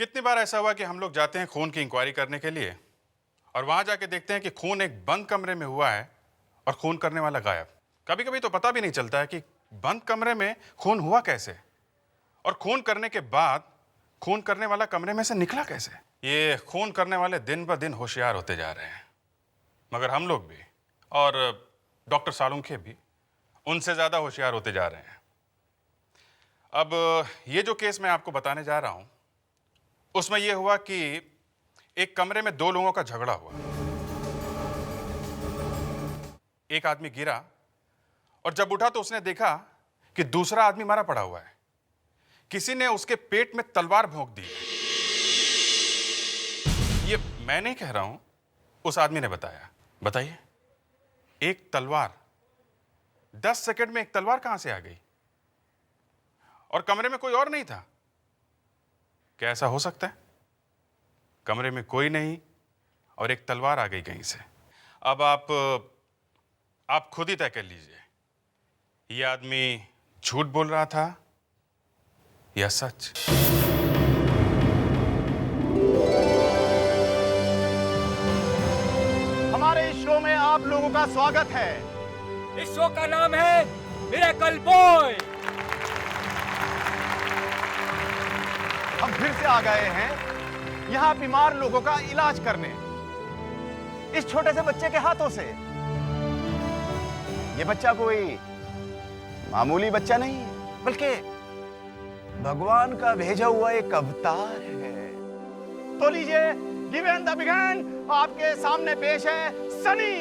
कितनी बार ऐसा हुआ कि हम लोग जाते हैं खून की इंक्वायरी करने के लिए और वहां जाके देखते हैं कि खून एक बंद कमरे में हुआ है और खून करने वाला गायब। कभी कभी तो पता भी नहीं चलता है कि बंद कमरे में खून हुआ कैसे और खून करने के बाद खून करने वाला कमरे में से निकला कैसे। ये खून करने वाले दिन ब दिन होशियार होते जा रहे हैं, मगर हम लोग भी और डॉक्टर सालुंखे भी उनसे ज़्यादा होशियार होते जा रहे हैं। अब ये जो केस मैं आपको बताने जा रहा हूं, उसमें यह हुआ कि एक कमरे में दो लोगों का झगड़ा हुआ। एक आदमी गिरा और जब उठा तो उसने देखा कि दूसरा आदमी मरा पड़ा हुआ है। किसी ने उसके पेट में तलवार भोंक दी। ये मैं नहीं कह रहा हूं, उस आदमी ने बताया। बताइए, एक तलवार, 10 सेकंड में एक तलवार कहां से आ गई? और कमरे में कोई और नहीं था। क्या ऐसा हो सकता है? कमरे में कोई नहीं और एक तलवार आ गई कहीं से। अब आप खुद ही तय कर लीजिए, ये आदमी झूठ बोल रहा था या सच। हमारे इस शो में आप लोगों का स्वागत है। इस शो का नाम है मिरेकल बॉय। हम फिर से आ गए हैं यहाँ बीमार लोगों का इलाज करने, इस छोटे से बच्चे के हाथों से। ये बच्चा कोई मामूली बच्चा नहीं है, बल्कि भगवान का भेजा हुआ एक अवतार है। तो लीजिए, गिवन द बिगन, आपके सामने पेश है सनी।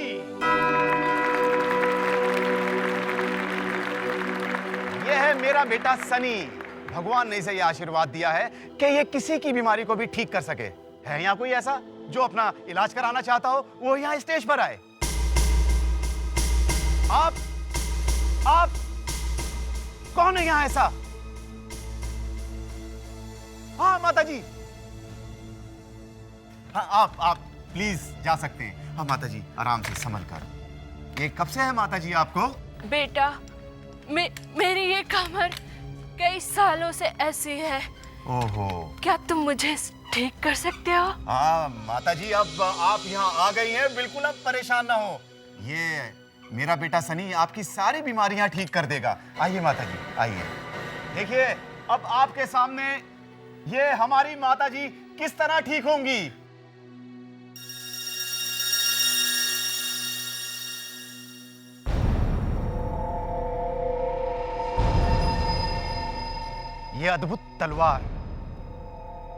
यह है मेरा बेटा सनी। भगवान ने इसे यह आशीर्वाद दिया है कि ये किसी की बीमारी को भी ठीक कर सके। है यहाँ कोई ऐसा जो अपना इलाज कराना चाहता हो, वो यहाँ स्टेज पर आए। आप कौन है यहाँ ऐसा? हाँ माता जी, हाँ आप प्लीज जा सकते हैं। हाँ माता जी, आराम से संभल कर। ये कब से है माता जी आपको? बेटा, मेरी ये कमर कई सालों से ऐसी है। ओहो, क्या तुम मुझे ठीक कर सकते हो? हाँ माता जी, अब आप यहाँ आ गई हैं, बिल्कुल अब परेशान ना हो। ये मेरा बेटा सनी आपकी सारी बीमारियां ठीक कर देगा। आइए माता जी, आइए। देखिए, अब आपके सामने ये हमारी माता जी किस तरह ठीक होंगी। ये अद्भुत तलवार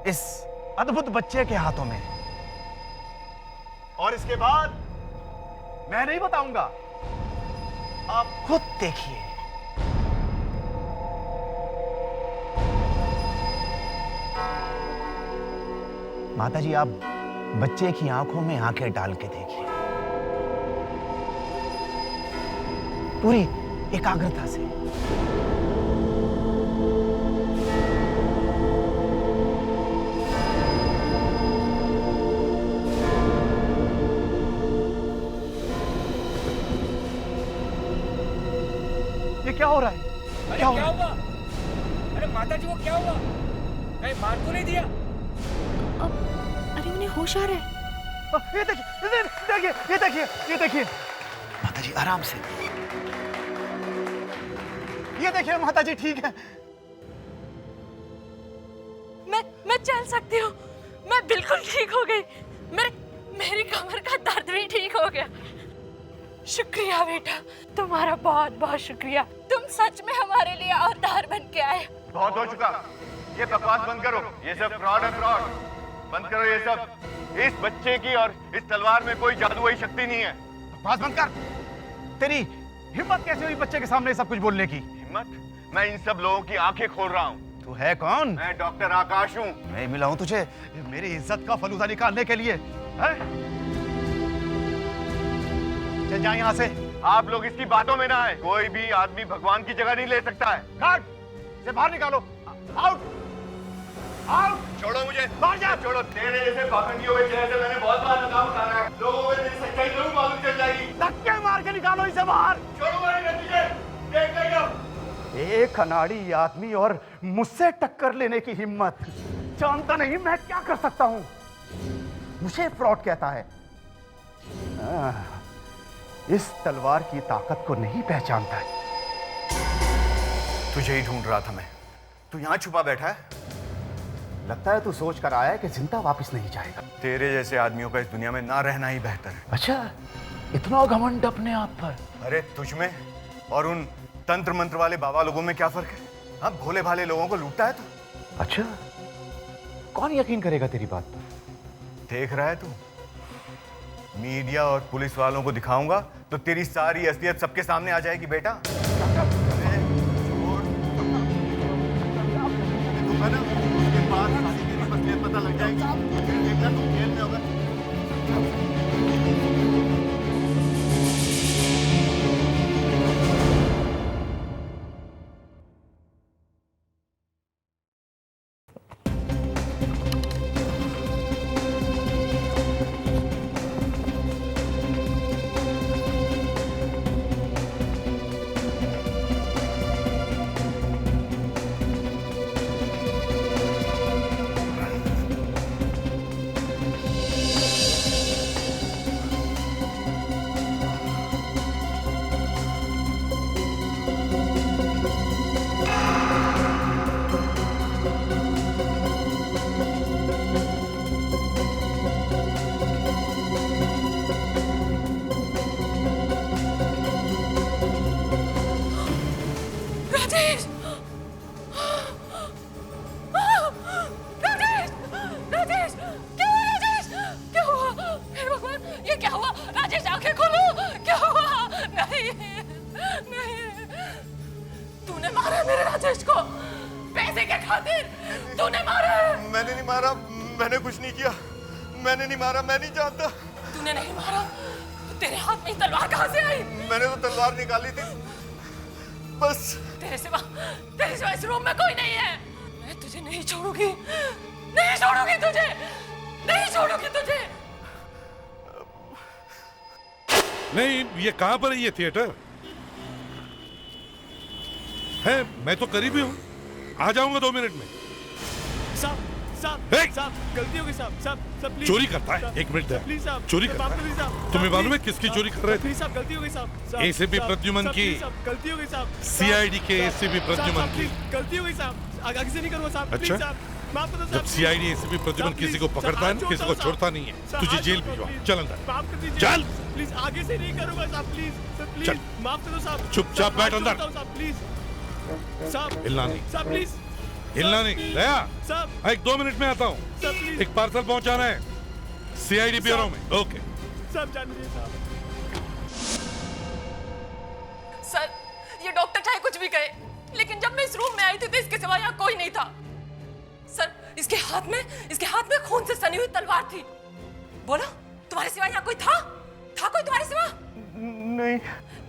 इस अद्भुत बच्चे के हाथों में, और इसके बाद मैं नहीं बताऊंगा, आप खुद देखिए। माताजी, आप बच्चे की आंखों में आंखें डाल के देखिए, पूरी एकाग्रता से। ये क्या हो रहा है? अरे क्या हुआ? अरे माताजी, वो क्या हुआ? कहीं मार तो नहीं दिया? अरे उन्हें होश आ रहा है। ये देखिए, ये देखिए माताजी, आराम से। ये देखिए माताजी, ठीक है। मैं चल सकती हूँ। मैं बिल्कुल ठीक हो गई। मेरी कमर का दर्द भी ठीक हो गया। शुक्रिया बेटा, तुम्हारा बहुत बहुत शुक्रिया। तुम सच में हमारे लिए अवतार बन के आए। बहुत हो चुका, ये बकवास बंद करो। ये सब फ्रॉड है, फ्रॉड बंद करो ये सब। इस बच्चे की और इस तलवार में कोई जादुई शक्ति नहीं है। बकवास बंद कर। तेरी हिम्मत कैसे हुई बच्चे के सामने सब कुछ बोलने की? हिम्मत? मैं इन सब लोगों की आंखें खोल रहा हूँ। तू है कौन? मैं डॉक्टर आकाश हूँ। मैं मिला हूँ तुझे मेरी इज्जत का फलूदा निकालने के लिए, है? चल जा यहाँ से। आप लोग इसकी बातों में ना आए। कोई भी आदमी भगवान की जगह नहीं ले सकता है। गार्ड, इसे बाहर निकालो। Out, out. छोड़ो मुझे, बाहर जा। छोड़ो। तेरे जैसे पाखंडियों के चेहरे से मैंने बहुत बार लगाम उठाना है। लोगों को तेरी सच्चाई जरूर मालूम चल जाएगी। धक्के मार के निकालो इसे बाहर। छोड़ो मेरे नतीजे, देख लेंगे। एक अनाड़ी आदमी और मुझसे टक्कर लेने की हिम्मत। जानता नहीं मैं क्या कर सकता हूं। मुझे फ्रॉड कहता है। इस तलवार की ताकत को नहीं पहचानता है। तुझे ही ढूंढ रहा था मैं। तू यहां छुपा बैठा है। लगता है तू सोच कर आया है कि जिंदा वापस नहीं जाएगा। तेरे जैसे आदमियों का इस दुनिया में ना रहना ही बेहतर है। अच्छा, इतना घमंड अपने आप पर। अरे तुझ में और उन तंत्र मंत्र वाले बाबा लोगों में क्या फर्क है? हाँ, भोले भाले लोगों को लूटता है तू। अच्छा, कौन यकीन करेगा तेरी बात पर? देख रहा है तू, मीडिया और पुलिस वालों को दिखाऊंगा तो तेरी सारी असलियत सबके सामने आ जाएगी बेटा। पता लग जाएगी, देखना तू जेल में होगा। राजेश! राजेश! राजेश! क्या हुआ राजेश? क्या हुआ? हे भगवान, ये क्या हुआ? राजेश, आंखें खोलो! क्या हुआ? नहीं, नहीं। तूने मारा है मेरे राजेश को? पैसे के खातिर तूने मारा है? मैंने नहीं मारा, मैंने कुछ नहीं किया। मैंने नहीं मारा, मैं नहीं जानता। तूने नहीं मारा? तो तेरे हाथ में तलवार कहाँ से आई? मैंने तो तलवार निकाली थी बस। तेरे सिवा इस रूम में कोई नहीं है। मैं तुझे नहीं छोड़ूंगी, नहीं छोड़ूंगी तुझे, नहीं छोड़ूंगी तुझे। नहीं, ये कहां पर है ये थिएटर? है, मैं तो करीब ही हूं, आ जाऊंगा 2 मिनट में। साहब गलती हो गई साहब प्लीज। चोरी करता है? 1 मिनट प्लीज साहब, चोरी करता है? तुम्हें मालूम है किसकी चोरी कर रहे थे? प्लीज साहब, गलती हो गई साहब। एसीपी प्रद्युमन की, गलती हो गई साहब। सीआईडी के एसीपी प्रद्युमन की। गलती हो गई साहब, आगे से नहीं करूंगा साहब। अच्छा? माफ कर दो। जब सीआईडी एसीपी प्रद्युमन किसी को पकड़ता है ना, किसी को छोड़ता नहीं है। तुझे जेल भिजवा, चल अंदर, माफ कर दीजिए चल। प्लीज, आगे से नहीं करूंगा साहब। प्लीज चल। माफ करो साहब। चुपचाप बैठ अंदर। प्लीज साहब, हिलना नहीं, साहब प्लीज हिलना नहीं। दया, साहब, 1-2 मिनट में आता हूँ। साहब प्लीज, एक पार्सल पहुंचाना है सीआईडी ब्यूरो में। ओके साहब जान लीजिए साहब। सर, ये डॉक्टर चाहे कुछ भी कहे, लेकिन जब मैं इस रूम में आई थी तो इसके सिवा यहाँ कोई नहीं था। सर, इसके हाथ में खून से सनी हुई तलवार थी। बोलो, तुम्हारे सिवा यहाँ कोई था कोई तुम्हारे सिवा? नहीं।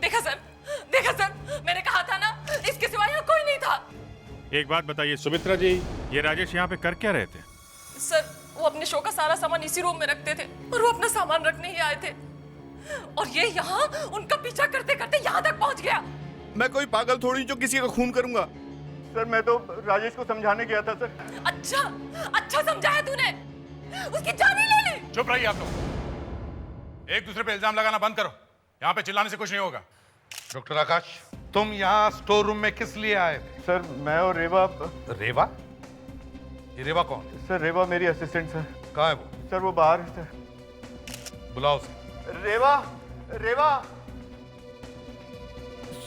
देखा सर, मैंने कहा था ना, इसके सिवा यहाँ कोई नहीं था। एक बात बताइए सुमित्रा जी, ये राजेश यहाँ पे कर क्या रहे थे? सर, वो अपने शो का सारा सामान इसी रूम में रखते थे और वो अपना सामान रखने ही आए थे और ये यहाँ उनका पीछा करते करते यहाँ तक पहुँच गया। मैं कोई पागल थोड़ी जो किसी का खून करूंगा। सर, मैं तो राजेश को समझाने गया था सर। अच्छा समझाया तूने? उसकी जान ही ले ली। चुप रहिए आप लोग, एक दूसरे पे इल्जाम लगाना बंद करो। यहाँ पे चिल्लाने से कुछ नहीं होगा। डॉक्टर आकाश, तुम यहाँ स्टोर रूम में किस लिए आए थे? सर, मैं और रेवा। रेवा? ये रेवा कौन है? सर, रेवा मेरी असिस्टेंट सर। कहाँ है वो? सर, वो बाहर है सर। बुलाओ उसे। रेवा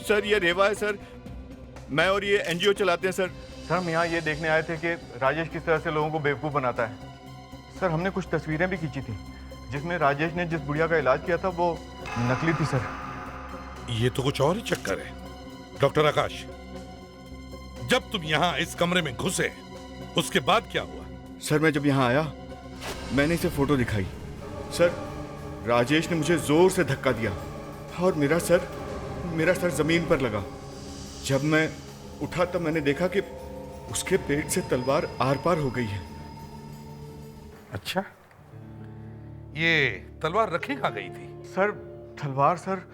सर, ये रेवा है सर। मैं और ये एनजीओ चलाते हैं सर। सर, हम यहाँ ये देखने आए थे कि राजेश किस तरह से लोगों को बेवकूफ़ बनाता है। सर, हमने कुछ तस्वीरें भी खींची थी जिसमें राजेश ने जिस बुढ़िया का इलाज किया था वो नकली थी सर। ये तो कुछ और ही चक्कर है। डॉक्टर आकाश, जब तुम यहाँ इस कमरे में घुसे उसके बाद क्या हुआ? सर, मैं जब यहाँ आया मैंने इसे फोटो दिखाई। सर, राजेश ने मुझे जोर से धक्का दिया और मेरा सर जमीन पर लगा। जब मैं उठा तब मैंने देखा कि उसके पेट से तलवार आर पार हो गई है। अच्छा, ये तलवार रखी कहाँ गई थी? सर, तलवार सर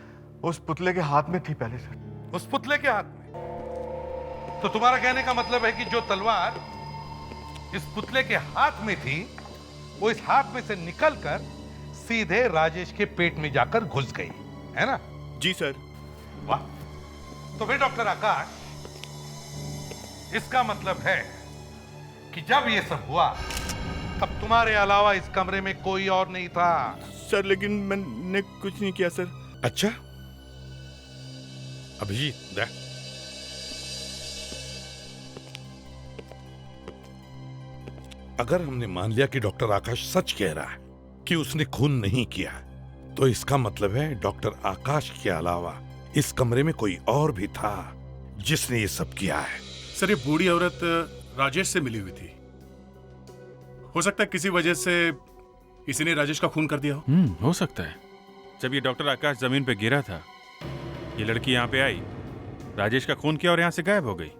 उस पुतले के हाथ में थी पहले सर। उस पुतले के हाथ में? तो तुम्हारा कहने का मतलब है कि जो तलवार इस पुतले के हाथ में थी वो इस हाथ में से निकलकर सीधे राजेश के पेट में जाकर घुस गई, है ना? जी सर। वाह। तो फिर डॉक्टर आकाश, इसका मतलब है कि जब ये सब हुआ तब तुम्हारे अलावा इस कमरे में कोई और नहीं था। सर लेकिन मैंने कुछ नहीं किया सर। अच्छा, अभिजीत दे। अगर हमने मान लिया कि डॉक्टर आकाश सच कह रहा है कि उसने खून नहीं किया, तो इसका मतलब है डॉक्टर आकाश के अलावा इस कमरे में कोई और भी था जिसने ये सब किया है। सर ये बूढ़ी औरत राजेश से मिली हुई थी। हो सकता है किसी वजह से किसी ने राजेश का खून कर दिया हो। हो सकता है। जब ये डॉक्टर आकाश जमीन पे गिरा था, ये लड़की यहाँ पे आई, राजेश का खून किया और यहाँ से गायब हो गई।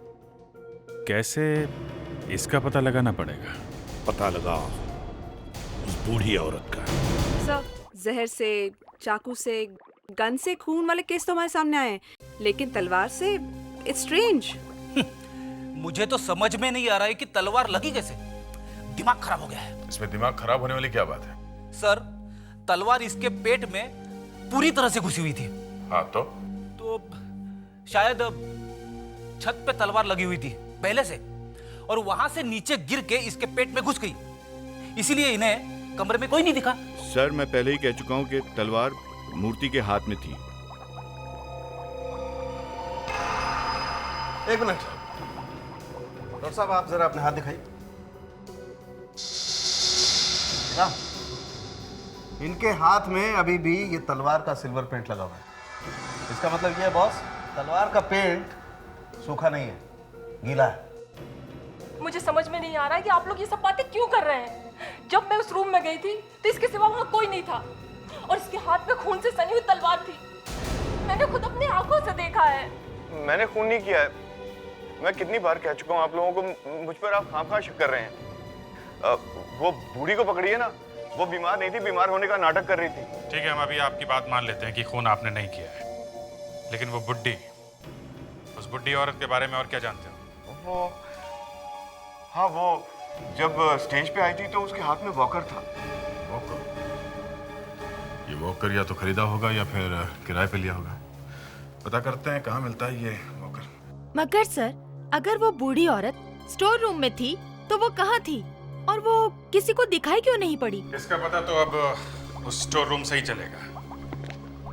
कैसे, इसका पता लगाना पड़ेगा। पता लगाओ उस बूढ़ी औरत का। सर, जहर से, चाकू से, गन से खून वाले केस तो हमारे सामने आए, लेकिन तलवार से इट्स स्ट्रेंज। मुझे तो समझ में नहीं आ रहा है कि तलवार लगी कैसे। दिमाग खराब हो गया है। इसमें दिमाग खराब होने वाली क्या बात है? सर, तलवार इसके पेट में पूरी तरह से घुसी हुई थी। हाँ तो शायद छत पे तलवार लगी हुई थी पहले से, और वहां से नीचे गिर के इसके पेट में घुस गई। इसीलिए इन्हें कमरे में कोई नहीं दिखा। सर मैं पहले ही कह चुका हूँ कि तलवार मूर्ति के हाथ में थी। एक मिनट डॉक्टर साहब, आप जरा अपने हाथ दिखाइए। राम, इनके हाथ में अभी भी ये तलवार का सिल्वर पेंट लगा हुआ है। इसका मतलब ये है बॉस, तलवार का पेंट सूखा नहीं है, गीला है। मुझे समझ में नहीं आ रहा है कि आप लोग ये सब बातें क्यों कर रहे हैं। जब मैं उस रूम में गई थी तो इसके सिवा वहां कोई नहीं था, और इसके हाथ में खून से सनी हुई तलवार थी। मैंने खुद अपनी आंखों से देखा है। मैंने खून नहीं किया है। मैं कितनी बार कह चुका हूँ आप लोगों को, मुझ पर आप खामखा शक कर रहे हैं। वो बूढ़ी को पकड़िए ना, वो बीमार नहीं थी, बीमार होने का नाटक कर रही थी। ठीक है, हम अभी आपकी बात मान लेते हैं कि खून आपने नहीं किया है, लेकिन वो बुड्ढी, उस बुड्ढी औरत के बारे में और क्या जानते हो? वो जब स्टेज पे आई थी तो उसके हाथ में वॉकर था। वॉकर? ये वॉकर या तो खरीदा होगा या फिर किराए पे लिया होगा। पता करते हैं कहाँ मिलता है ये वॉकर। मगर सर, अगर वो बूढ़ी औरत स्टोर रूम में थी तो वो कहाँ थी, और वो किसी को दिखाई क्यों नहीं पड़ी? इसका पता तो अब उस स्टोर रूम से ही चलेगा।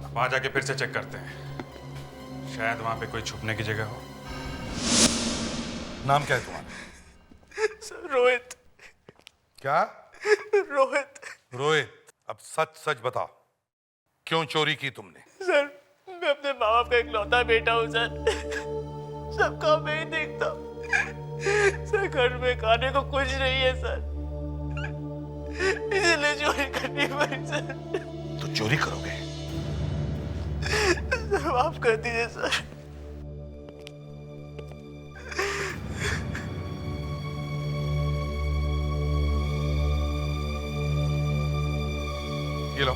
वहां जाके फिर से चेक करते हैं, शायद वहां पे कोई छुपने की जगह हो। नाम क्या है तुम्हारा? सर, रोहित। क्या? रोहित। रोहित, अब सच सच बताओ, क्यों चोरी की तुमने? सर, मैं अपने माँ बाप का इकलौता बेटा हूँ सर। सबका मैं ही देखता हूँ। सर, घर में खाने को कुछ नहीं है सर, इसलिए चोरी करनी पड़ी सर। तो चोरी करोगे? माफ कर दीजिए सर। ये लो,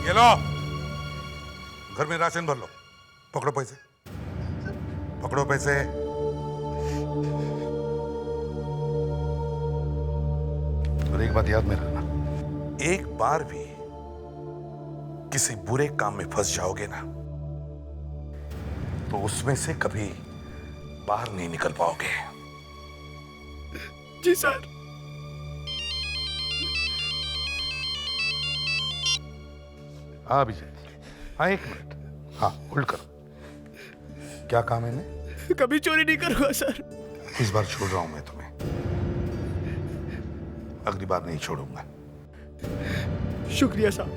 ये लो, घर में राशन भर लो। पकड़ो पैसे, पकड़ो पैसे। और एक बात याद में रखना, एक बार भी किसी बुरे काम में फंस जाओगे ना, तो उसमें से कभी बाहर नहीं निकल पाओगे। जी सर। हाँ अभिजीत, हाँ एक मिनट, हाँ होल्ड करो। क्या काम है इन्हें? कभी चोरी नहीं करूंगा सर। इस बार छोड़ रहा हूं मैं तुम्हें, अगली बार नहीं छोड़ूंगा। शुक्रिया साहब,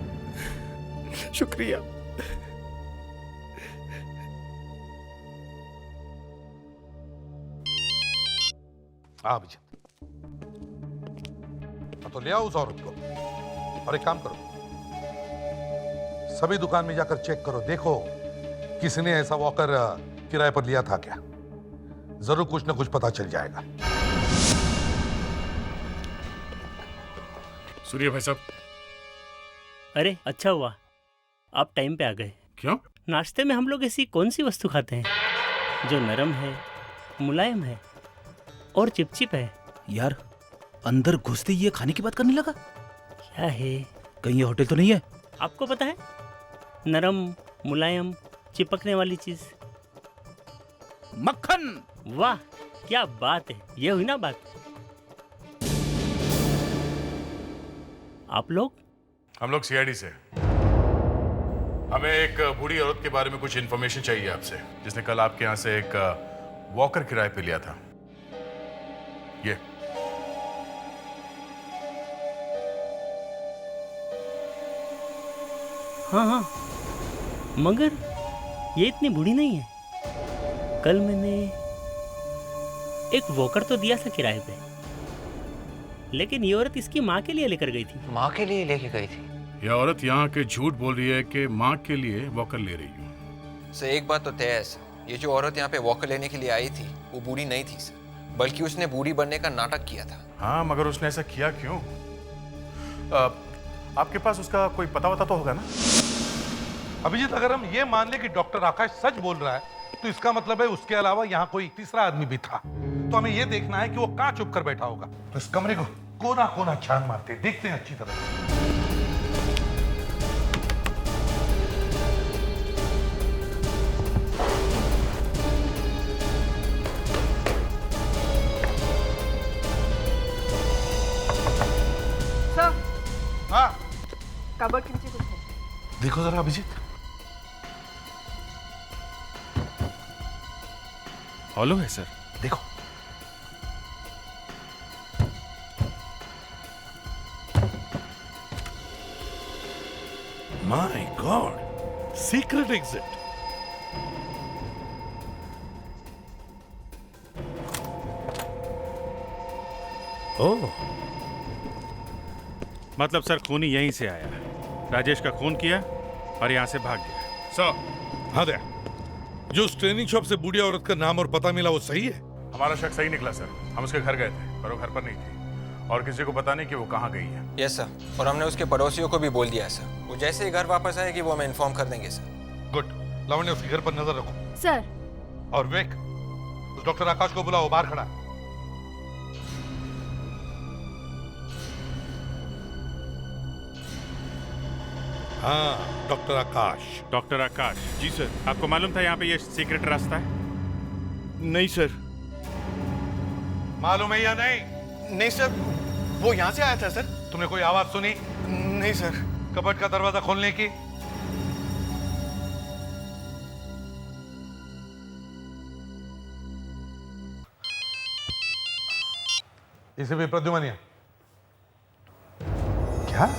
शुक्रिया। हाँ अभिजीत, तो ले आओ उस औरत को, और एक काम करो, सभी दुकान में जाकर चेक करो, देखो किसी ने ऐसा वॉकर किराए पर लिया था क्या। जरूर कुछ ना कुछ पता चल जाएगा। सूर्य भाई साहब। अरे अच्छा हुआ आप टाइम पे आ गए। क्यों? नाश्ते में हम लोग ऐसी कौन सी वस्तु खाते हैं जो नरम है, मुलायम है और चिपचिप है? यार अंदर घुसते ही ये खाने की बात करने लगा। क्या है? कहीं ये होटल तो नहीं है? आपको पता है, नरम मुलायम चिपकने वाली चीज। मक्खन। वाह क्या बात है, ये हुई ना बात। आप लोग? हम लोग सीआईडी से। हमें एक बूढ़ी औरत के बारे में कुछ इन्फॉर्मेशन चाहिए आपसे, जिसने कल आपके यहाँ से एक वॉकर किराए पे लिया था। ये हाँ हाँ, मगर ये इतनी बूढ़ी नहीं है। कल मैंने एक वॉकर तो दिया था किराए पे, लेकिन ये औरत इसकी माँ के लिए लेकर गई थी। माँ के लिए लेके गई थी? यह औरत यहाँ के झूठ बोल रही है कि माँ के लिए वॉकर ले रही हूँ। सर एक बात तो तय है सर, ये जो औरत यहाँ पे वॉकर लेने के लिए आई थी वो बूढ़ी नहीं थी सर, बल्कि उसने बूढ़ी बनने का नाटक किया था। हाँ, मगर उसने ऐसा किया क्यों? आपके पास उसका कोई पता वता तो होगा ना? अभिजीत, अगर हम ये मान ले कि डॉक्टर आकाश सच बोल रहा है तो इसका मतलब है उसके अलावा यहाँ कोई तीसरा आदमी भी था। तो हमें ये देखना है कि वो कहाँ छुप कर बैठा होगा। तो इस कमरे को कोना कोना छान मारते देखते हैं अच्छी तरह। हाँ, कबर्ड के नीचे कुछ है। देखो जरा अभिजीत। हॉलो है सर। देखो। My god, secret exit. Oh, मतलब सर खूनी यहीं से आया, राजेश का खून किया और यहाँ से भाग गया। सर, हाँ दया, जो उस ट्रेनिंग शॉप से बूढ़ी औरत का नाम और पता मिला वो सही है? हमारा शक सही निकला सर। हम उसके घर गए थे पर वो घर पर नहीं थी और किसी को पता नहीं कि वो कहाँ गई है। यस सर, और हमने उसके पड़ोसियों को भी बोल दिया है सर। वो जैसे ही घर वापस आएगी वो हमें इन्फॉर्म कर देंगे सर। गुड। लावण्य, उसके घर पर नजर रखो। सर। और विवेक, उस डॉक्टर आकाश को बुलाओ, बाहर खड़ा है। हाँ, डॉक्टर आकाश। डॉक्टर आकाश। जी सर। आपको मालूम था यहाँ पे ये सीक्रेट रास्ता है? नहीं सर। मालूम है या नहीं? नहीं सर, वो यहाँ से आया था सर। तुमने कोई आवाज सुनी? नहीं सर। कबर्ड का दरवाजा खोलने की? इसे भी प्रद्युमन। क्या?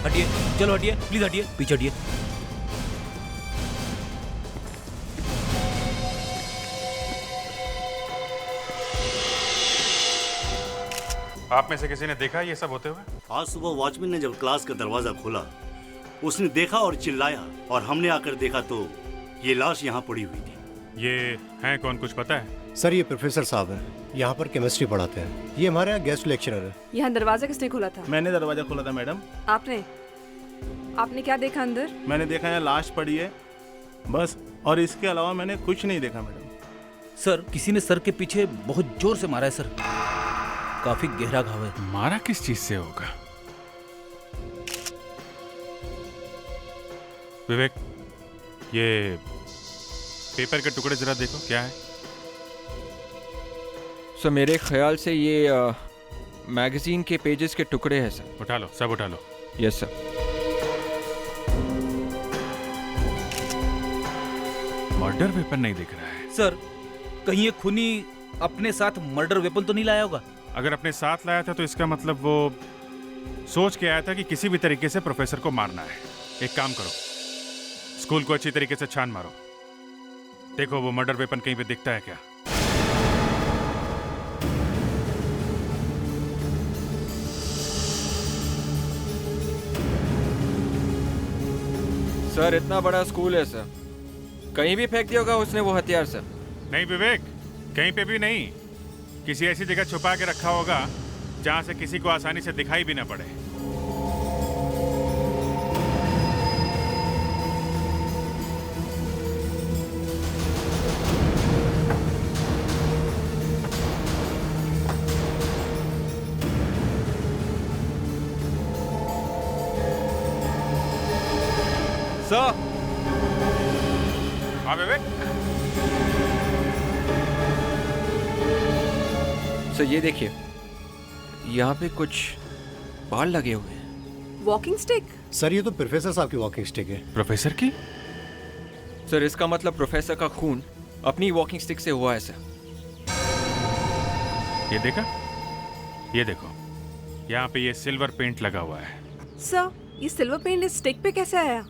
हटिए, चलो हटिए, प्लीज हटिए, पीछे हटिए। आप में से किसी ने देखा ये सब होते हुए? आज सुबह वॉचमैन ने जब क्लास का दरवाजा खोला, उसने देखा और चिल्लाया, और हमने आकर देखा तो ये लाश यहाँ पड़ी हुई थी। ये हैं कौन, कुछ पता है? सर ये प्रोफेसर साहब हैं, यहाँ पर केमिस्ट्री पढ़ाते हैं। ये हमारे यहाँ गेस्ट लेक्चरर है। यहाँ दरवाजा किसने खोला था? मैंने दरवाजा खोला था मैडम। आपने क्या देखा अंदर? मैंने देखा यहाँ लाश पड़ी है बस, और इसके अलावा मैंने कुछ नहीं देखा मैडम। सर, किसी ने सर के पीछे बहुत जोर से मारा है सर, काफी गहरा घाव है। मारा किस चीज से होगा? विवेक, ये पेपर के टुकड़े जरा देखो, क्या है? सर मेरे ख्याल से ये मैगजीन के पेजेस के टुकड़े हैं सर। उठा लो, सब उठा लो। Yes sir. मर्डर वेपन नहीं दिख रहा है सर। कहीं ये खूनी अपने साथ मर्डर वेपन तो नहीं लाया होगा? अगर अपने साथ लाया था तो इसका मतलब वो सोच के आया था कि किसी भी तरीके से प्रोफेसर को मारना है। एक काम करो, स्कूल को अच्छी तरीके से छान मारो, देखो वो मर्डर वेपन कहीं पे दिखता है क्या। सर इतना बड़ा स्कूल है सर, कहीं भी फेंक दिया होगा उसने वो हथियार सर। नहीं विवेक, कहीं पे भी नहीं, किसी ऐसी जगह छुपा के रखा होगा जहां से किसी को आसानी से दिखाई भी ना पड़े। सर। हाँ विवेक। सर ये देखिए, यहाँ पे कुछ बाल लगे हुए हैं। Walking stick? सर ये तो प्रोफेसर साहब की वॉकिंग स्टिक है। प्रोफेसर की? सर इसका मतलब प्रोफेसर का खून अपनी वॉकिंग स्टिक से हुआ है सर। ये देखा? ये देखो, यहाँ पे ये सिल्वर पेंट लगा हुआ है। सर ये सिल्वर पेंट इस स्टिक पे कैसे आया?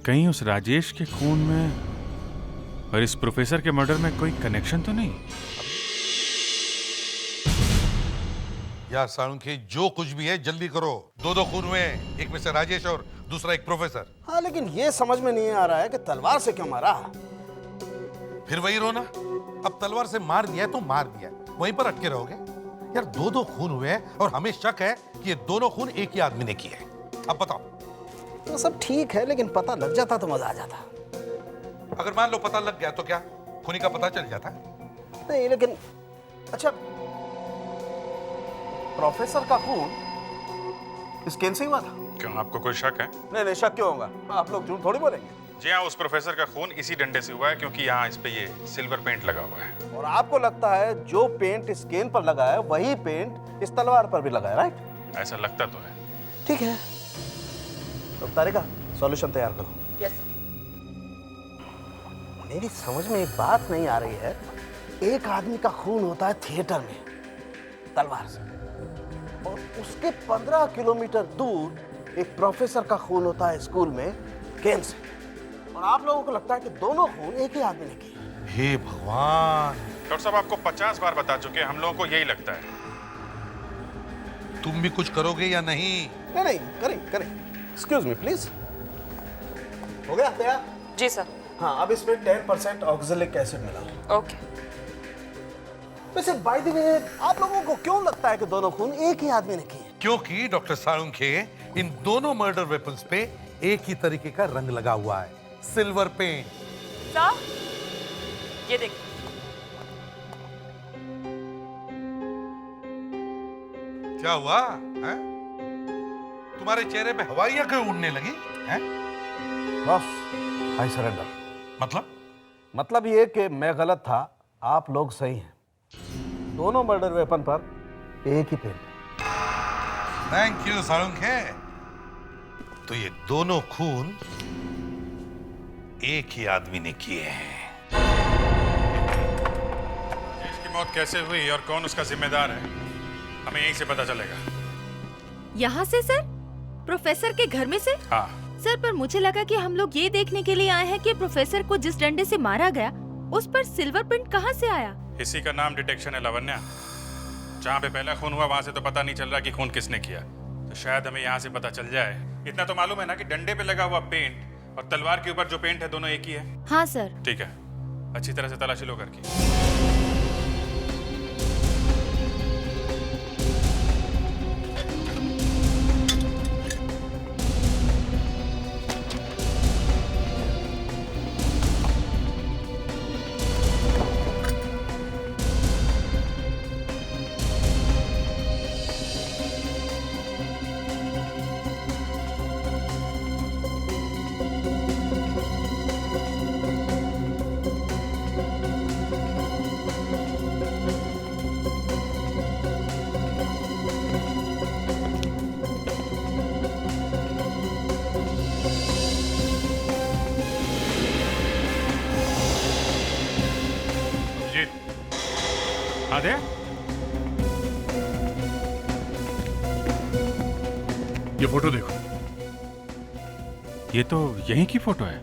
कहीं उस राजेश के खून में और इस प्रोफेसर के मर्डर में कोई कनेक्शन तो नहीं? यार साळुंखे, जो कुछ भी है जल्दी करो। दो खून हुए हैं, एक में से राजेश और दूसरा एक प्रोफेसर। हाँ लेकिन ये समझ में नहीं आ रहा है कि तलवार से क्यों मारा। फिर वही रोना, अब तलवार से मार दिया तो मार दिया, वहीं पर अटके रहोगे? यार दो खून हुए हैं और हमें शक है कि ये दोनों खून एक ही आदमी ने किए। अब बताओ। तो सब ठीक है लेकिन पता लग जाता तो मजा आ जाता। अगर मान लो पता लग गया तो क्या खूनी का पता चल जाता? नहीं लेकिन अच्छा, प्रोफेसर का खून स्किन से हुआ था? क्यों, आपको कोई शक है? नहीं नहीं, शक क्यों होगा? आप लोग झूठ थोड़ी बोलेंगे। जी हाँ, उस प्रोफेसर का खून इसी डंडे से हुआ है क्योंकि यहाँ इस पे ये सिल्वर पेंट लगा हुआ है। और आपको लगता है जो पेंट स्किन पर लगा है वही पेंट इस तलवार पर भी लगा है, राइट? ऐसा लगता तो है। ठीक है, तो तारिका सॉल्यूशन तैयार करो। यस। मेरी समझ में एक बात नहीं आ रही है। एक आदमी का खून होता है थिएटर में तलवार से, और उसके 15 किलोमीटर दूर एक प्रोफेसर का खून होता है स्कूल में केन से, और आप लोगों को लगता है कि दोनों खून एक ही आदमी ने किए। हे भगवान! डॉक्टर साहब आपको 50 बार बता चुके हैं, हम लोगों को यही लगता है। तुम भी कुछ करोगे या नहीं? नहीं, करें। Excuse me please. हो गया तैयार? जी सर। हाँ, अब इसमें 10% ऑक्सैलिक एसिड मिलाओ। ओके। वैसे बाय द वे, आप लोगों को क्यों लगता है कि दोनों खून एक ही आदमी ने किए? क्योंकि डॉक्टर साळुंखे, इन दोनों मर्डर वेपन्स पे एक ही तरीके का रंग लगा हुआ है, सिल्वर पेंट। सर ये देखिए। क्या हुआ है? तुम्हारे चेहरे पे हवाइयां क्यों उड़ने लगी हैं? बस आई सरेंडर। मतलब ये कि मैं गलत था, आप लोग सही हैं। दोनों मर्डर वेपन पर एक ही पेंट। Thank you Salunkhe. तो ये दोनों खून एक ही आदमी ने किए हैं। इसकी मौत कैसे हुई और कौन उसका जिम्मेदार है, हमें यहीं से पता चलेगा। यहाँ से सर? प्रोफेसर के घर में से? हाँ सर, पर मुझे लगा कि हम लोग ये देखने के लिए आए हैं कि प्रोफेसर को जिस डंडे से मारा गया उस पर सिल्वर पेंट कहाँ से आया। इसी का नाम डिटेक्शन है लावण्या। जहाँ पे पहला खून हुआ वहां से तो पता नहीं चल रहा कि खून किसने किया, तो शायद हमें यहाँ से पता चल जाए। इतना तो मालूम है ना कि डंडे पे लगा हुआ पेंट और तलवार के ऊपर जो पेंट है दोनों एक ही है। हाँ सर। ठीक है, अच्छी तरह से तलाशी लो करके। आदे, ये फोटो देखो। ये तो यहीं की फोटो है।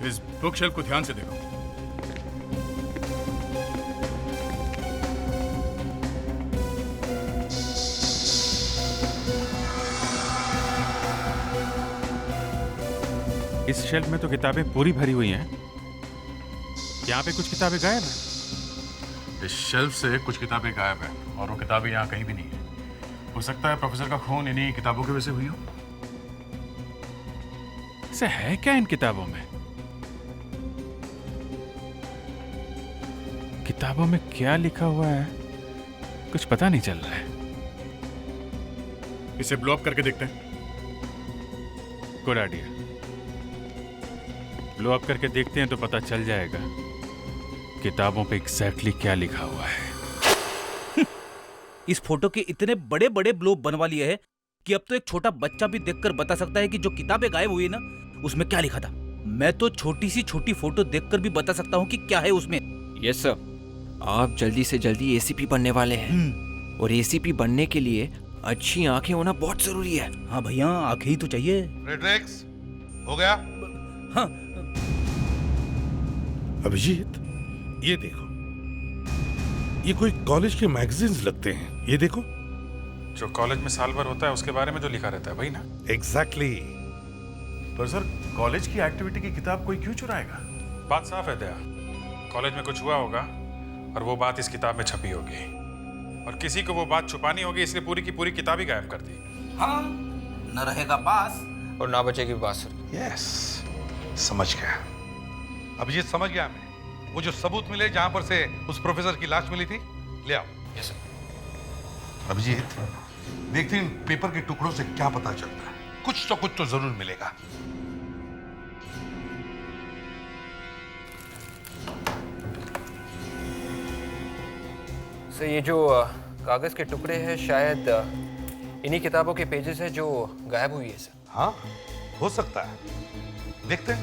इस बुक शेल्फ को ध्यान से देखो। इस शेल्फ में तो किताबें पूरी भरी हुई हैं। यहाँ पे कुछ किताबें गायब हैं। इस शेल्फ से कुछ किताबें गायब है और वो किताबें यहाँ कहीं भी नहीं है। हो सकता है प्रोफेसर का खून इन्हीं किताबों की वजह से हुई हो। ऐसे है क्या इन किताबों में? किताबों में क्या लिखा हुआ है कुछ पता नहीं चल रहा है। इसे ब्लो अप करके देखते हैं। Good idea. ब्लो अप करके देखते हैं तो पता चल जाएगा किताबों पे एग्जैक्टली क्या लिखा हुआ है। इस फोटो के इतने बड़े बड़े ब्लोब बनवा लिए हैं कि अब तो एक छोटा बच्चा भी देखकर बता सकता है कि जो किताबें गायब हुई है ना उसमें क्या लिखा था। मैं तो छोटी सी छोटी फोटो देखकर भी बता सकता हूँ कि क्या है उसमें। यस सर, आप जल्दी से जल्दी एसीपी बनने वाले हैं और एसीपी बनने के लिए अच्छी आंखें होना बहुत जरूरी है। हाँ भैया, आंखें ही तो चाहिए। फ्रेडरिक्स, हो गया? हाँ। अभिजीत, ये देखो, ये कोई कॉलेज के मैगजीन्स लगते हैं। ये देखो, जो कॉलेज में साल भर होता है उसके बारे में जो लिखा रहता है वही ना? एग्जैक्टली। पर सर, कॉलेज की एक्टिविटी की किताब कोई क्यों चुराएगा? बात साफ है दया, कॉलेज में कुछ हुआ होगा और वो बात इस किताब में छपी होगी और किसी को वो बात छुपानी होगी, इसलिए पूरी की पूरी किताब ही गायब कर दी। हाँ, न रहेगा बास और ना बचेगी बांसुरी। यस, समझ गया। अभिजीत, समझ गया मैं। वो जो सबूत मिले जहां पर से उस प्रोफेसर की लाश मिली थी, ले आओ। Yes sir. अभिजीत, देखते हैं इन पेपर के टुकड़ों से क्या पता चलता है। कुछ तो जरूर मिलेगा। सर, ये जो कागज के टुकड़े हैं शायद इन्हीं किताबों के पेजेस है जो गायब हुई है सर। हाँ, हो सकता है, देखते हैं।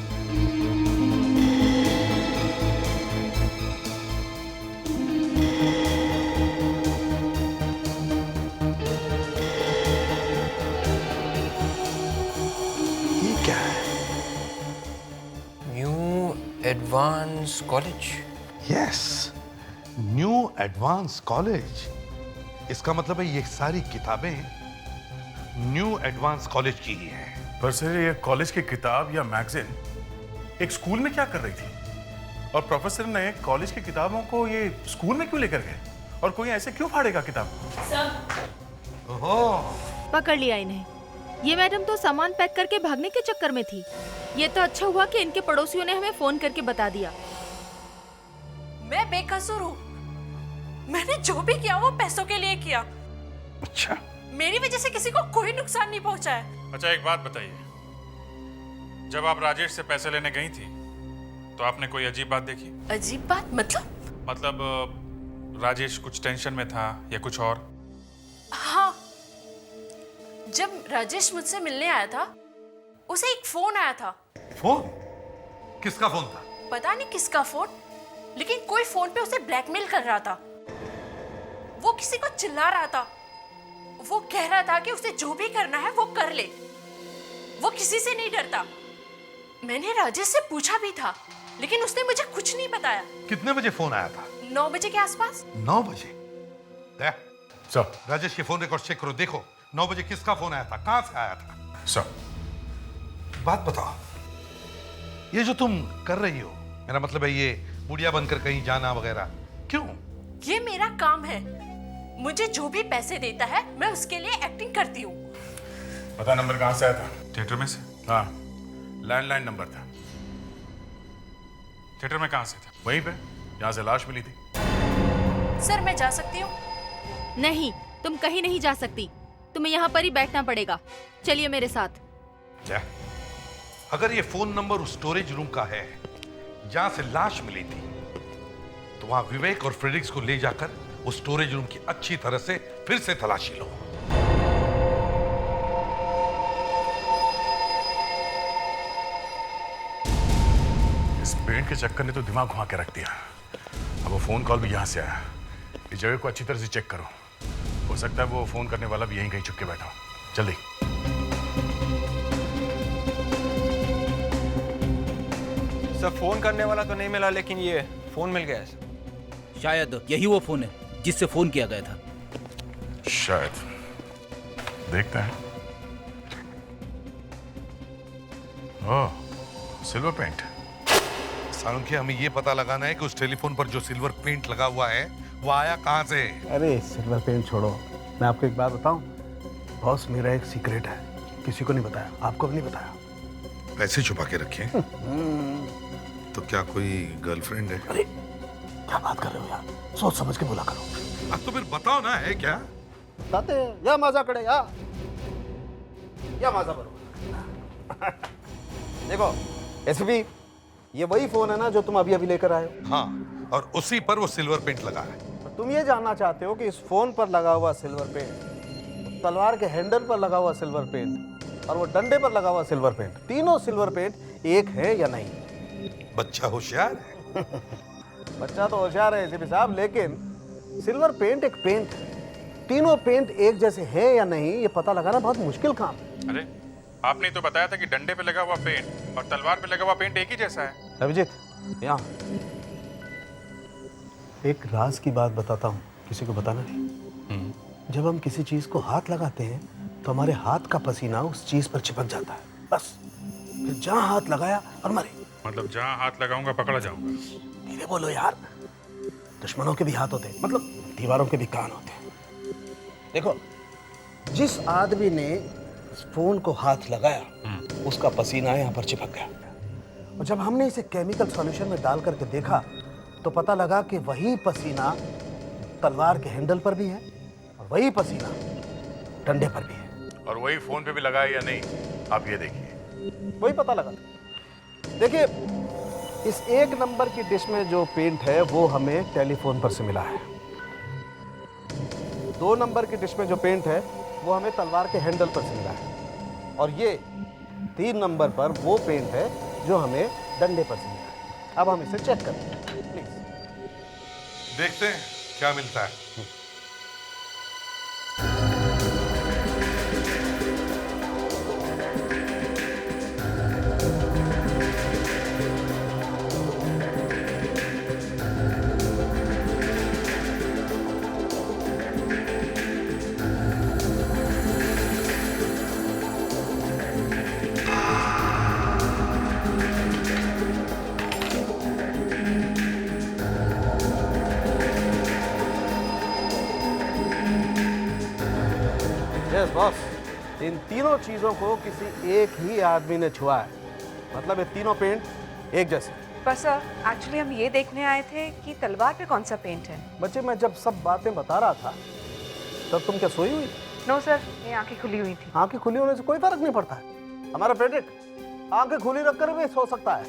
ये क्या है? New advance college. Yes, new advance college. इसका मतलब है ये सारी किताबें न्यू एडवांस कॉलेज की ही हैं। पर सर, ये कॉलेज की किताब या मैगजीन एक स्कूल में क्या कर रही थी? और प्रोफेसर ने कॉलेज की किताबों को ये स्कूल में क्यों लेकर गए? और कोई ऐसे क्यों फाड़ेगा किताब? ओहो, पकड़ लिया इन्हें। ये मैडम तो सामान पैक करके भागने के चक्कर में थी। ये तो अच्छा हुआ कि इनके पड़ोसियों ने हमें फोन करके बता दिया। मैं बेकसूर हूँ। मैंने जो भी किया वो पैसों के लिए किया। अच्छा, मेरी वजह से किसी को कोई नुकसान नहीं पहुंचा है। अच्छा, एक बात बताइए, जब आप राजेश से पैसे लेने गई थी तो आपने कोई अजीब बात देखी? अजीब बात मतलब राजेश कुछ टेंशन में था या कुछ और? हाँ, जब राजेश मुझसे मिलने आया था उसे एक फोन आया था। फोन? किसका फोन था? पता नहीं किसका फोन, लेकिन कोई फोन पे उसे ब्लैकमेल कर रहा था। वो किसी को चिल्ला रहा था। वो कह रहा था कि उसे जो भी करना है वो कर ले, वो किसी से नहीं डरता। मैंने राजेश से पूछा भी था, लेकिन उसने मुझे कुछ नहीं बताया। कितने बजे फोन आया था? 9 बजे के आसपास। 9 बजे? सर, राजेश के फोन रिकॉर्ड चेक करो, देखो 9 बजे किसका फोन आया था, कहां से आया था। सर, बात बताओ, ये जो तुम कर रही हो, मेरा मतलब है ये बुढ़िया बनकर कहीं जाना वगैरह, क्यों? ये मेरा काम है। मुझे जो भी पैसे देता है मैं उसके लिए एक्टिंग करती हूँ। पता नंबर कहाँ से आया था? थिएटर में से? हाँ, लैंडलाइन नंबर था। थिएटर में कहाँ से था? वहीं पे जहाँ से लाश मिली थी। सर, मैं जा सकती हूँ? नहीं, तुम कहीं नहीं जा सकती। तुम्हें यहाँ पर ही बैठना पड़ेगा। चलिए मेरे साथ। क्या? अगर ये फोन नंबर उस स्टोरेज रूम का है जहां से लाश मिली थी, तो वहां विवेक और फ्रेडरिक्स को ले जाकर उस स्टोरेज रूम की अच्छी तरह से फिर से तलाशी लो। इस पेंट के चक्कर ने तो दिमाग घुमा के रख दिया। अब वो फोन कॉल भी यहाँ से आया। इस जगह को अच्छी तरह से चेक करो। हो सकता है वो फोन करने वाला भी यहीं कहीं छुप के बैठा हो। जल्दी। सर, फोन करने वाला तो नहीं मिला, लेकिन ये फोन मिल गया है। शायद यही वो फोन है जिससे फोन किया गया था। शायद, देखते हैं। ओह, सिल्वर पेंट। सालुंखे, हमें ये पता लगाना है कि उस टेलीफोन पर जो सिल्वर पेंट लगा हुआ है वो आया कहाँ से? अरे सिल्वर पेंट छोड़ो, मैं आपको एक बात बताऊं बॉस, मेरा एक सीक्रेट है, किसी को नहीं बताया, आपको भी नहीं बताया। पैसे छुपा के रखे? तो क्या कोई गर्लफ्रेंड है? अरे क्या बात कर रहे हो यार, सोच समझ के बोला करो। अब तो फिर बताओ ना, है क्या? बताते या मजा करे या मजा करो। देखो एसपी, ये वही फोन है ना जो तुम अभी अभी लेकर आए हो? हाँ, और उसी पर वो सिल्वर पेंट लगा है। तुम ये जानना चाहते हो कि इस फोन पर लगा हुआ सिल्वर पेंट, तलवार के हैंडल पर लगा हुआ सिल्वर पेंट और वो डंडे पर लगा हुआ सिल्वर पेंट, तीनों सिल्वर पेंट एक है या नहीं? बच्चा होशियार है। बच्चा तो होशियार है एसीपी साहब, लेकिन सिल्वर पेंट एक पेंट है, तीनों पेंट एक जैसे हैं या नहीं ये पता लगाना बहुत मुश्किल काम है। अरे आपने तो बताया था कि डंडे पे लगा हुआ पेंट और तलवार पे लगा हुआ पेंट एक ही जैसा है। अभिजीत, यहाँ एक राज की बात बताता हूँ, किसी को बताना नहीं। जब हम किसी चीज को हाथ लगाते हैं तो हमारे हाथ का पसीना उस चीज पर चिपक जाता है, बस फिर जहाँ हाथ लगाया और मरे। मतलब जहाँ हाथ लगाऊंगा पकड़ा जाऊंगा। धीरे बोलो यार, दुश्मनों के भी हाथ होते हैं, मतलब दीवारों के भी कान होते हैं। देखो, जिस आदमी ने फोन को हाथ लगाया उसका पसीना यहाँ पर चिपक गया, और जब हमने इसे केमिकल सॉल्यूशन में डाल करके देखा तो पता लगा कि वही पसीना तलवार के हैंडल पर भी है और वही पसीना डंडे पर भी है। और वही फोन पे भी लगा है या नहीं, आप ये देखिए। वही पता लगा। देखिए, इस एक नंबर की डिश में जो पेंट है वो हमें टेलीफोन पर से मिला है। 2 नंबर की डिश में जो पेंट है वो हमें तलवार के हैंडल पर से मिला है, और ये 3 नंबर पर वो पेंट है जो हमें डंडे पर से मिला है। अब हम इसे चेक करते हैं, प्लीज देखते हैं क्या मिलता है। यस बॉस, इन तीनों चीजों को किसी एक ही आदमी ने छुआ है, मतलब ये तीनों पेंट एक जैसे। पर सर एक्चुअली हम ये देखने आए थे कि तलवार पे कौन सा पेंट है। बच्चे, मैं जब सब बातें बता रहा था तब तुम क्या सोई हुई? नो सर, ये आंखें खुली हुई थी। आंखें खुली होने से कोई फर्क नहीं पड़ता है, हमारा फ्रेडरिक आंखें खुली रखकर भी सो सकता है।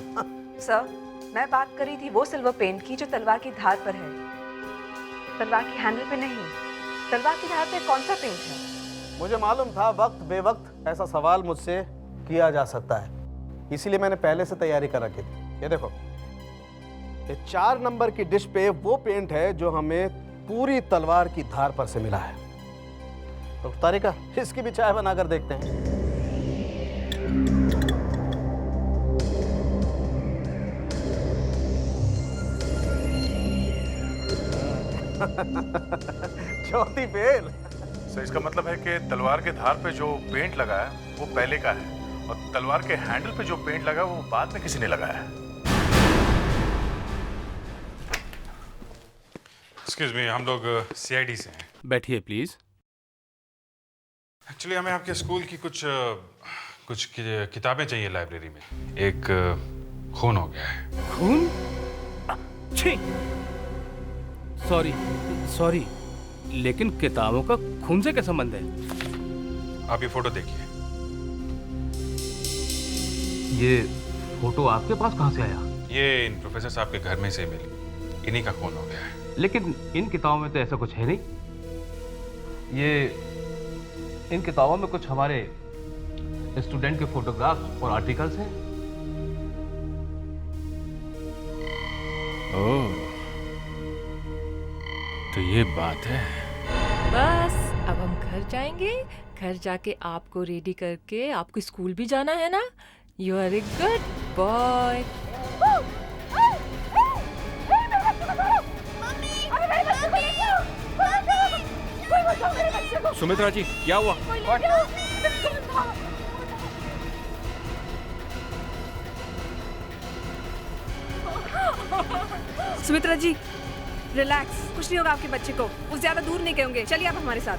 सर, मैं बात करी थी वो सिल्वर पेंट की जो तलवार की धार पर है, तलवार की हैंडल पे नहीं। तलवार की धार पे कौन सा पेंट है? मुझे मालूम था वक्त बेवक्त ऐसा सवाल मुझसे किया जा सकता है, इसीलिए मैंने पहले से तैयारी कर रखी थी। ये देखो, ये 4 नंबर की डिश पे वो पेंट है जो हमें पूरी तलवार की धार पर से मिला है। तो तारिका, इसकी भी चाय बनाकर देखते हैं। चौथी फेल। सो इसका मतलब है कि तलवार के धार पे जो पेंट लगा है वो पहले का है, और तलवार के हैंडल पे जो पेंट लगा है वो बाद में किसी ने लगाया है। एक्सक्यूज मी, हम लोग सीआईडी से हैं। बैठिए प्लीज। एक्चुअली हमें आपके स्कूल की कुछ किताबें चाहिए लाइब्रेरी में। एक खून हो गया है। खून? छी! सॉरी, लेकिन किताबों का खून से क्या संबंध है? आप ये फोटो देखिए। ये फोटो आपके पास कहाँ से आया? ये इन प्रोफेसर साहब के घर में से मिली, इन्हीं का खून हो गया है। लेकिन इन किताबों में तो ऐसा कुछ है नहीं। ये इन किताबों में कुछ हमारे स्टूडेंट के फोटोग्राफ्स और आर्टिकल्स हैं। ओह, तो ये बात है। बस अब हम घर जाएंगे, घर जाके आपको रेडी करके आपको स्कूल भी जाना है ना। You are a good boy. Sumitra ji, क्या हुआ? सुमित्रा जी, रिलैक्स, कुछ नहीं होगा आपके बच्चे को। वो ज्यादा दूर नहीं गए होंगे। चलिए आप हमारे साथ।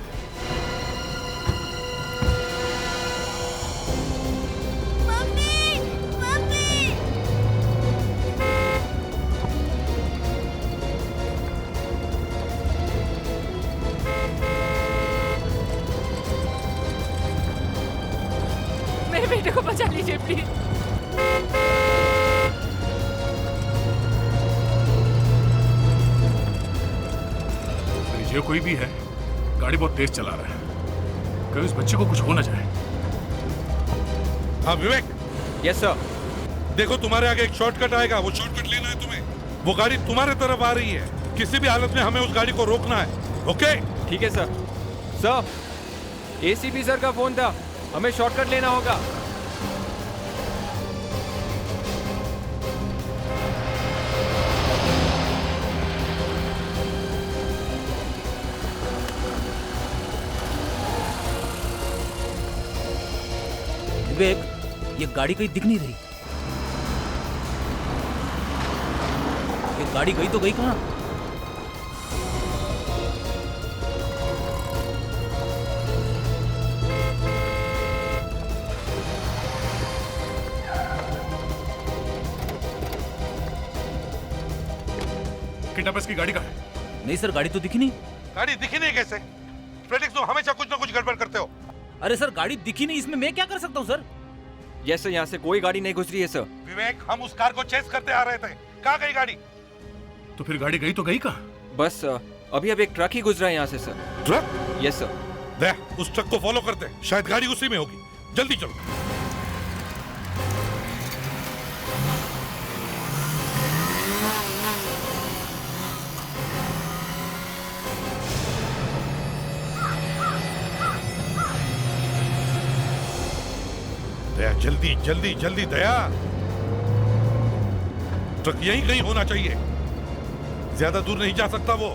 मेरे बेटे को बचा लीजिए प्लीज। जो कोई भी है, गाड़ी बहुत तेज चला रहा है, कहीं उस बच्चे को कुछ हो ना जाए। हाँ विवेक। Yes sir. देखो तुम्हारे आगे एक शॉर्टकट आएगा, वो शॉर्टकट लेना है तुम्हें। वो गाड़ी तुम्हारे तरफ आ रही है, किसी भी हालत में हमें उस गाड़ी को रोकना है। ओके? ठीक है सर। सर, एसीपी सर का फोन था, हमें शॉर्टकट लेना होगा। विवेक, ये गाड़ी कहीं दिख नहीं रही। ये गाड़ी गई तो गई कहाँ? किडनैपर्स की गाड़ी का है? नहीं सर, गाड़ी तो दिखी नहीं। गाड़ी दिखी नहीं कैसे? फ्रेडिक्स, तुम हमेशा कुछ ना कुछ गड़बड़ करते हो। अरे सर, गाड़ी दिखी नहीं, इसमें मैं क्या कर सकता हूँ सर? यस सर, यहाँ से कोई गाड़ी नहीं गुजरी है सर। विवेक, हम उस कार को चेस करते आ रहे थे, कहाँ गई गाड़ी? तो फिर गाड़ी गई तो गई कहाँ? बस अभी अब एक ट्रक ही गुजरा है यहाँ से सर। ट्रक? Yes sir. ले, उस ट्रक को फॉलो करते, शायद गाड़ी उसी में होगी। जल्दी चलो। दया, जल्दी जल्दी जल्दी दया। ट्रक यहीं कहीं होना चाहिए, ज्यादा दूर नहीं जा सकता वो।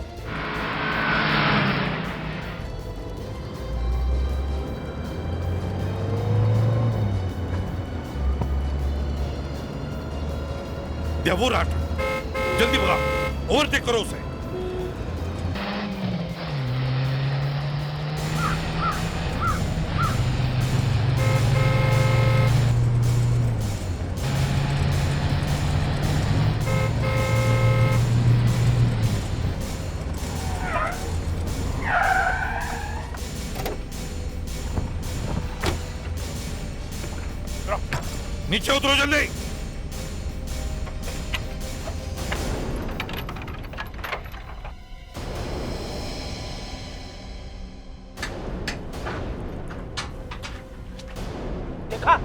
दया, वो रहा ट्रक, जल्दी भगा, ओवरटेक करो उसे। नीचे उतरो जल्दी। देखा,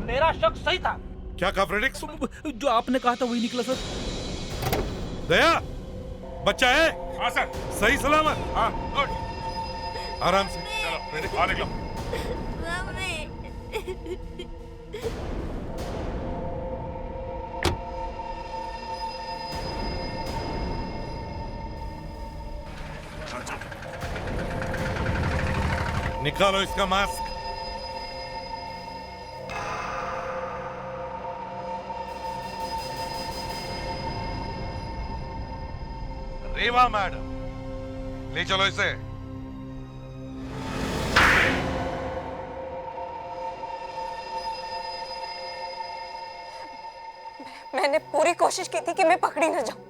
मेरा शक सही था। क्या कहा फ्रेडिक्स? जो आपने कहा था वही निकला सर। दया, बच्चा है? हाँ सर। सही सलामत? हाँ, गुड। आराम से चलो फ्रेडिक्स, बाहर निकलो। निकालो इसका मास्क। रेवा मैडम, ले चलो इसे। मैंने पूरी कोशिश की थी कि मैं पकड़ी न जाऊं,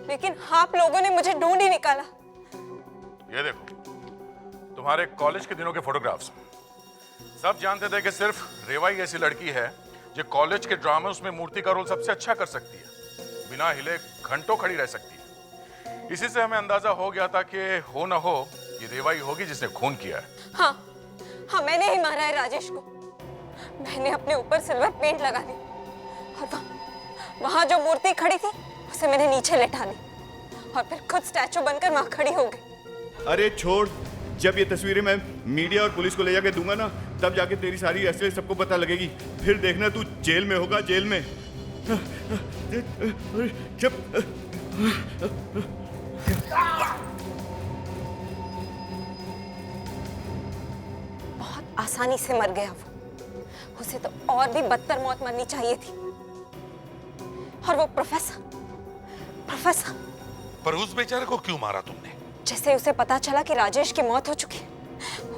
लेकिन आप लोगों ने मुझे ढूंढ ही निकाला। ये देखो, तुम्हारे कॉलेज के दिनों के फोटोग्राफ्स। सब जानते थे कि सिर्फ रेवा ही ऐसी लड़की है जो कॉलेज के ड्रामास में मूर्ति का रोल सबसे अच्छा कर सकती है, बिना हिले घंटों खड़ी रह सकती है। इसी से हमें अंदाजा हो गया था कि हो ना हो ये रेवा ही होगी जिसने खून किया है। हाँ, मैंने ही मारा है राजेश को। मैंने अपने ऊपर सिल्वर पेंट लगा दी और वहां जो मूर्ति खड़ी थी उसे मैंने नीचे लेटा ली और फिर खुद स्टैचू बनकर वहां खड़ी हो गई। अरे छोड़, जब ये तस्वीरें मैं मीडिया और पुलिस को ले जाके दूंगा ना, तब जाके तेरी सारी असलियत सबको पता लगेगी। फिर देखना तू जेल में होगा, जेल में। जब बहुत आसानी से मर गया वो, उसे तो और भी बदतर मौत मरनी चाहिए थी। और वो प्रोफेसर पर उस बेचारे को क्यों मारा तुमने? जैसे उसे पता चला कि राजेश की मौत हो चुकी है,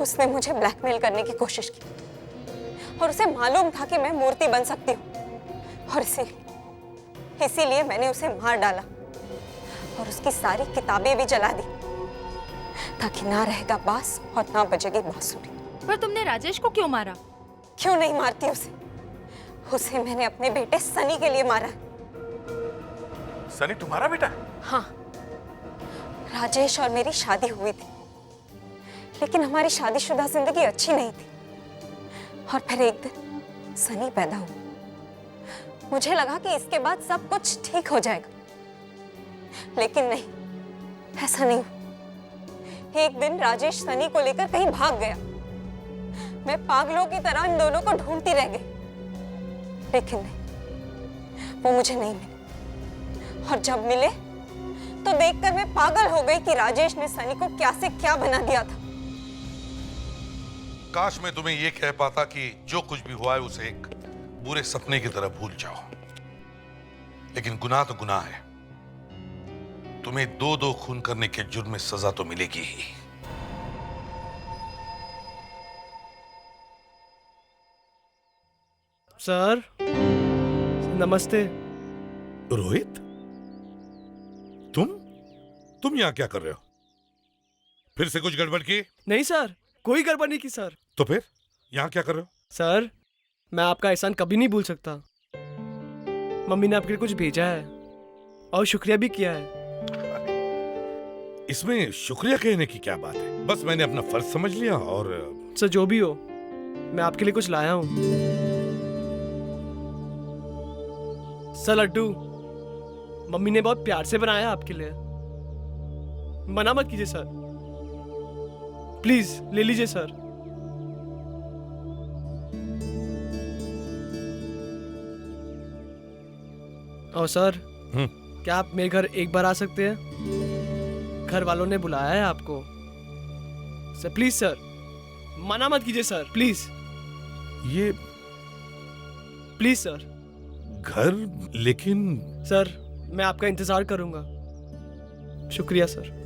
उसने मुझे ब्लैकमेल करने की कोशिश की और उसे मालूम था कि मैं मूर्ति बन सकती हूँ और इसीलिए मैंने उसे मार डाला और उसकी सारी किताबें भी जला दी ताकि ना रहेगा बांस और ना बजेगी बांसुरी। पर तुमने राजेश को क्यों मारा? क्यों नहीं मारती उसे? उसे मैंने अपने बेटे सनी के लिए मारा। सनी तुम्हारा बेटा है? हाँ, राजेश और मेरी शादी हुई थी, लेकिन हमारी शादीशुदा जिंदगी अच्छी नहीं थी और फिर एक दिन सनी पैदा हुआ। मुझे लगा कि इसके बाद सब कुछ ठीक हो जाएगा, लेकिन नहीं, ऐसा नहीं हुआ। एक दिन राजेश सनी को लेकर कहीं भाग गया। मैं पागलों की तरह इन दोनों को ढूंढती रह गई, लेकिन नहीं, वो मुझे नहीं मिले। और जब मिले तो देखकर मैं पागल हो गई कि राजेश ने सनी को क्या से क्या बना दिया था। काश मैं तुम्हें यह कह पाता कि जो कुछ भी हुआ है उसे एक बुरे सपने की तरह भूल जाओ, लेकिन गुनाह तो गुनाह है। तुम्हें दो खून करने के जुर्म में सजा तो मिलेगी ही। सर नमस्ते। रोहित, तुम यहां क्या कर रहे हो? फिर से कुछ गड़बड़ की? नहीं सर, कोई गड़बड़ नहीं की सर। तो फिर यहां क्या कर रहे हो? सर, मैं आपका एहसान कभी नहीं भूल सकता। मम्मी ने आपके लिए कुछ भेजा है और शुक्रिया भी किया है। इसमें शुक्रिया कहने की क्या बात है? बस मैंने अपना फर्ज समझ लिया। और सर जो भी हो, मैं आपके लिए कुछ लाया हूं। सर लड्डू मम्मी ने बहुत प्यार से बनाया आपके लिए। मना मत कीजिए सर, प्लीज ले लीजिए सर। और सर, क्या आप मेरे घर एक बार आ सकते हैं? घर वालों ने बुलाया है आपको। सर प्लीज सर, मना मत कीजिए सर, प्लीज। ये प्लीज सर। घर? लेकिन सर, मैं आपका इंतजार करूंगा। शुक्रिया सर।